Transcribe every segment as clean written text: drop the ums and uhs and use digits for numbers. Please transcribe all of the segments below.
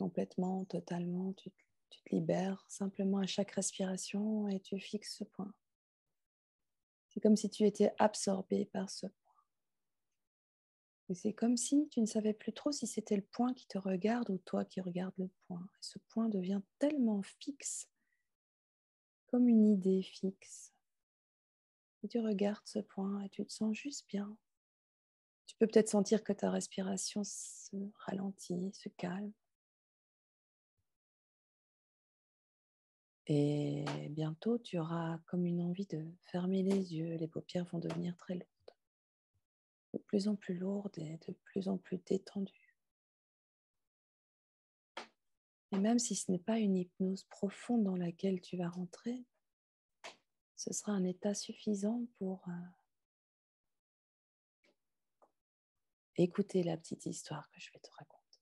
complètement, totalement, tu te libères simplement à chaque respiration et tu fixes ce point. C'est comme si tu étais absorbé par ce point. Et c'est comme si tu ne savais plus trop si c'était le point qui te regarde ou toi qui regardes le point. Et ce point devient tellement fixe, comme une idée fixe. Et tu regardes ce point et tu te sens juste bien. Tu peux peut-être sentir que ta respiration se ralentit, se calme. Et bientôt, tu auras comme une envie de fermer les yeux. Les paupières vont devenir très lourdes. De plus en plus lourdes et de plus en plus détendues. Et même si ce n'est pas une hypnose profonde dans laquelle tu vas rentrer, ce sera un état suffisant pour écouter la petite histoire que je vais te raconter,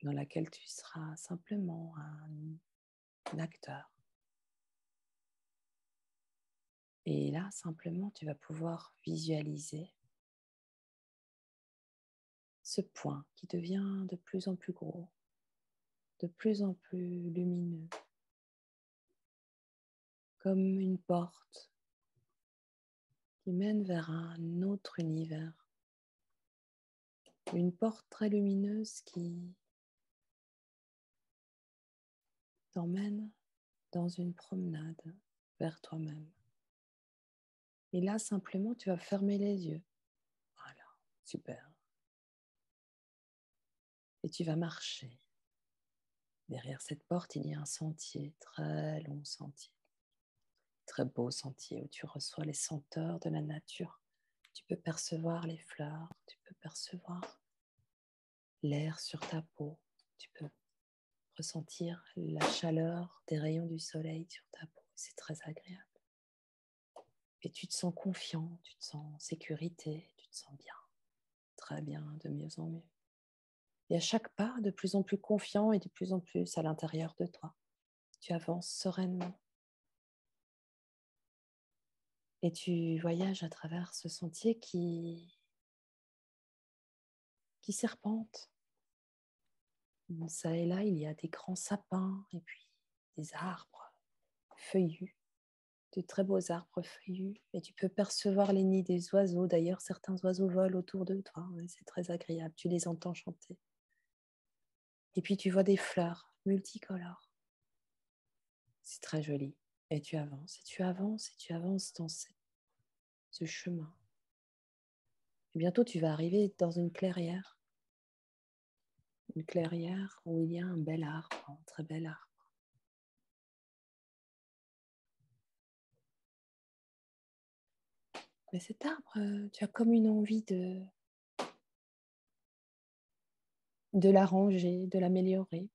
dans laquelle tu seras simplement un acteur. Et là, simplement, tu vas pouvoir visualiser ce point qui devient de plus en plus gros, de plus en plus lumineux, comme une porte qui mène vers un autre univers. Une porte très lumineuse qui t'emmène dans une promenade vers toi-même. Et là, simplement, tu vas fermer les yeux. Voilà, super. Et tu vas marcher. Derrière cette porte, il y a un sentier, très long sentier. Très beau sentier où tu reçois les senteurs de la nature. Tu peux percevoir les fleurs, tu peux percevoir l'air sur ta peau. Tu peux ressentir la chaleur des rayons du soleil sur ta peau. C'est très agréable. Et tu te sens confiant, tu te sens en sécurité, tu te sens bien, très bien, de mieux en mieux. Et à chaque pas, de plus en plus confiant et de plus en plus à l'intérieur de toi, tu avances sereinement. Et tu voyages à travers ce sentier qui serpente. Ça et là, il y a des grands sapins et puis des arbres feuillus, de très beaux arbres feuillus. Et tu peux percevoir les nids des oiseaux. D'ailleurs, certains oiseaux volent autour de toi. C'est très agréable. Tu les entends chanter. Et puis, tu vois des fleurs multicolores. C'est très joli. Et tu avances, et tu avances, et tu avances dans ce chemin. Et bientôt, tu vas arriver dans une clairière. Une clairière où il y a un bel arbre, un très bel arbre. Mais cet arbre, tu as comme une envie de l'arranger, de l'améliorer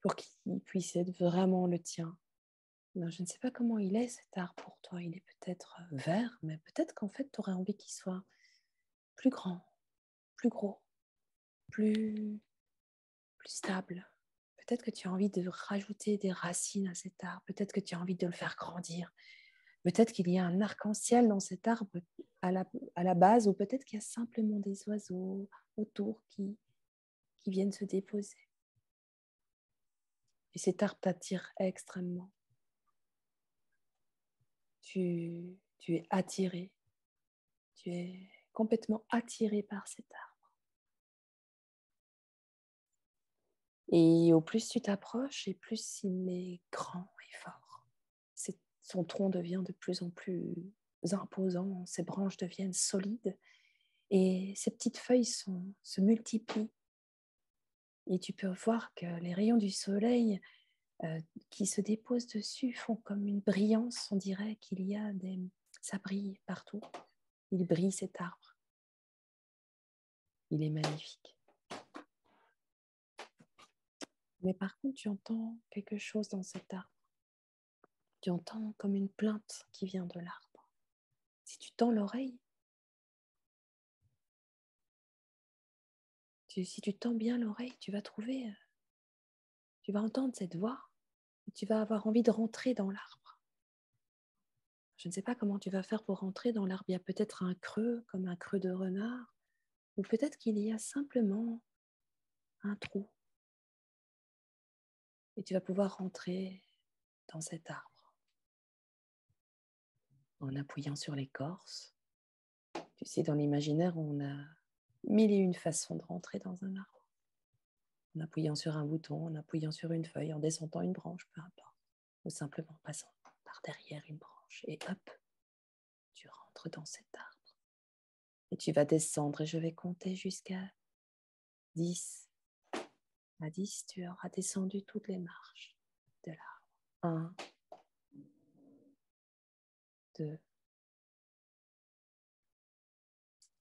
pour qu'il puisse être vraiment le tien. Non, je ne sais pas comment il est cet arbre pour toi. Il est peut-être vert, mais peut-être qu'en fait, tu aurais envie qu'il soit plus grand, plus gros, plus stable. Peut-être que tu as envie de rajouter des racines à cet arbre. Peut-être que tu as envie de le faire grandir. Peut-être qu'il y a un arc-en-ciel dans cet arbre à la base, ou peut-être qu'il y a simplement des oiseaux autour qui viennent se déposer. Et cet arbre t'attire extrêmement. Tu es attiré. Tu es complètement attiré par cet arbre. Et au plus tu t'approches, et plus il est grand et fort. Son tronc devient de plus en plus imposant, ses branches deviennent solides et ses petites feuilles se multiplient. Et tu peux voir que les rayons du soleil qui se déposent dessus font comme une brillance. On dirait qu'il y a ça brille partout. Il brille cet arbre. Il est magnifique. Mais par contre, tu entends quelque chose dans cet arbre. Tu entends comme une plainte qui vient de l'arbre. Si tu tends l'oreille, si tu tends bien l'oreille, tu vas entendre cette voix et tu vas avoir envie de rentrer dans l'arbre. Je ne sais pas comment tu vas faire pour rentrer dans l'arbre. Il y a peut-être un creux, comme un creux de renard, ou peut-être qu'il y a simplement un trou. Et tu vas pouvoir rentrer dans cet arbre en appuyant sur l'écorce. Tu sais, dans l'imaginaire, on a mille et une façons de rentrer dans un arbre. En appuyant sur un bouton, en appuyant sur une feuille, en descendant une branche, peu importe. Ou simplement en passant par derrière une branche. Et hop, tu rentres dans cet arbre. Et tu vas descendre et je vais compter jusqu'à 10. À 10, tu auras descendu toutes les marches de l'arbre. 1, 2,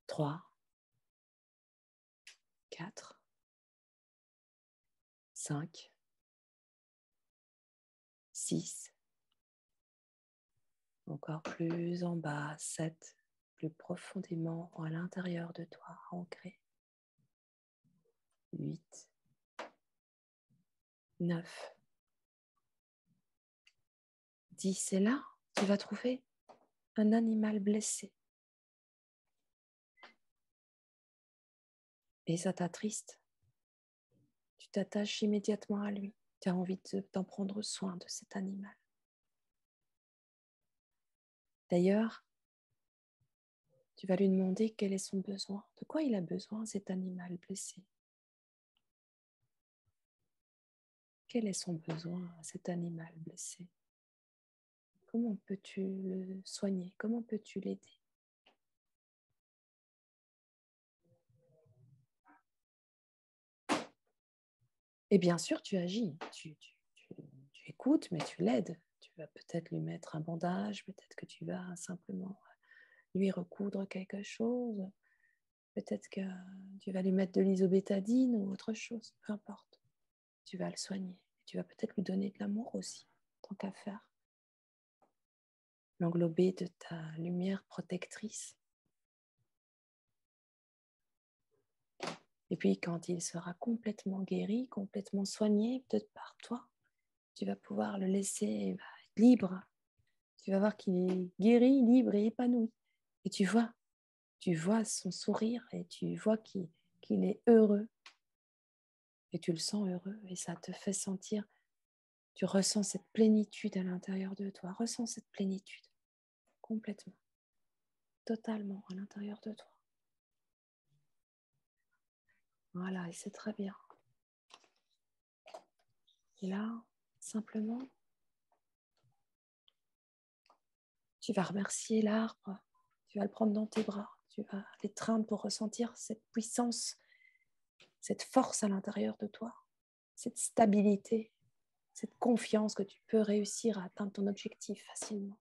3, 4, 5, 6, encore plus en bas, 7, plus profondément à l'intérieur de toi, ancré. 8, 9, 10. Et là, tu vas trouver un animal blessé. Et ça t'attriste. Tu t'attaches immédiatement à lui. Tu as envie d'en prendre soin de cet animal. D'ailleurs, tu vas lui demander quel est son besoin. De quoi il a besoin, cet animal blessé? Quel est son besoin, cet animal blessé? Comment peux-tu le soigner? Comment peux-tu l'aider? Et bien sûr, tu agis. Tu écoutes, mais tu l'aides. Tu vas peut-être lui mettre un bandage, peut-être que tu vas simplement lui recoudre quelque chose. Peut-être que tu vas lui mettre de l'isobétadine ou autre chose, peu importe. Tu vas le soigner. Tu vas peut-être lui donner de l'amour aussi, tant qu'à faire. L'englober de ta lumière protectrice. Et puis quand il sera complètement guéri, complètement soigné, peut-être par toi, tu vas pouvoir le laisser être libre. Tu vas voir qu'il est guéri, libre et épanoui. Et tu vois son sourire et tu vois qu'il est heureux. Et tu le sens heureux et ça te fait sentir, tu ressens cette plénitude à l'intérieur de toi. Ressens cette plénitude complètement, totalement à l'intérieur de toi. Voilà, et c'est très bien. Et là, simplement, tu vas remercier l'arbre, tu vas le prendre dans tes bras, tu vas l'étreindre pour ressentir cette puissance, cette force à l'intérieur de toi, cette stabilité, cette confiance que tu peux réussir à atteindre ton objectif facilement.